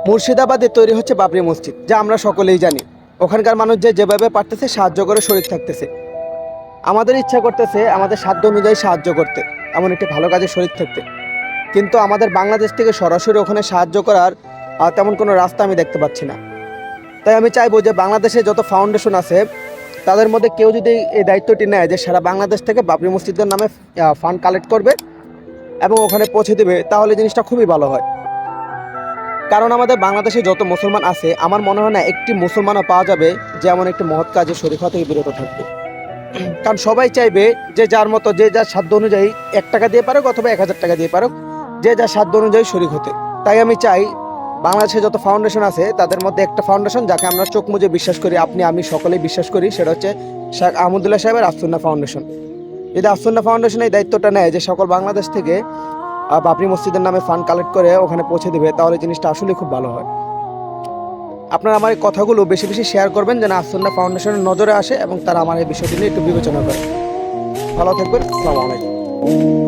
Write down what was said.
মুর্শিদাবাদে তৈরি হচ্ছে বাবরি মসজিদ, যা আমরা সকলেই জানি। ওখানকার মানুষ যেভাবে পারতেছে সাহায্য করে শরীর থাকতেছে। আমাদের ইচ্ছা করতেছে আমাদের সাধ্য অনুযায়ী সাহায্য করতে, এমন একটি ভালো কাজে শরীর থাকতে। কিন্তু আমাদের বাংলাদেশ থেকে সরাসরি ওখানে সাহায্য করার তেমন কোনো রাস্তা আমি দেখতে পাচ্ছি না। তাই আমি চাইবো যে বাংলাদেশে যত ফাউন্ডেশন আছে তাদের মধ্যে কেউ যদি এই দায়িত্বটি নেয় যে সারা বাংলাদেশ থেকে বাবরি মসজিদের নামে ফান্ড কালেক্ট করবে এবং ওখানে পৌঁছে দেবে, তাহলে জিনিসটা খুবই ভালো হয়। কারণ আমাদের বাংলাদেশে যত মুসলমান আছে আমার মনে হয় না একটি মুসলমানও পাওয়া যাবে যে এমন একটি মহৎ কাজে শরীক হওয়া থেকে বিরত থাকবে। কারণ সবাই চাইবে যে যার মতো, যে যার সাধ্য অনুযায়ী 1 টাকা দিয়ে পারুক অথবা 1000 টাকা দিয়ে পারুক, যে যার সাধ্য অনুযায়ী শরীক হতে। তাই আমি চাই বাংলাদেশে যত ফাউন্ডেশন আছে তাদের মধ্যে একটা ফাউন্ডেশন যাকে আমরা চোখ মুজে বিশ্বাস করি, আপনি আমি সকলেই বিশ্বাস করি, সেটা হচ্ছে শেখ আহমদুল্লাহ সাহেবের আসুন্নাহ ফাউন্ডেশন। যদি আসুন্নাহ ফাউন্ডেশন এই দায়িত্বটা নেয় যে সকল বাংলাদেশ থেকে বাবরি মসজিদের নামে ফান্ড কালেক্ট করে ওখানে পৌঁছে দেবে, তাহলে জিনিসটা আসলেই খুব ভালো হয়। আপনারা আমার এই কথাগুলো বেশি বেশি শেয়ার করবেন যেন আসুন্নাহ ফাউন্ডেশনের নজরে আসে এবং তারা আমার এই বিষয়টি নিয়ে একটু বিবেচনা করে। ভালো থাকবেন। আসসালামু আলাইকুম।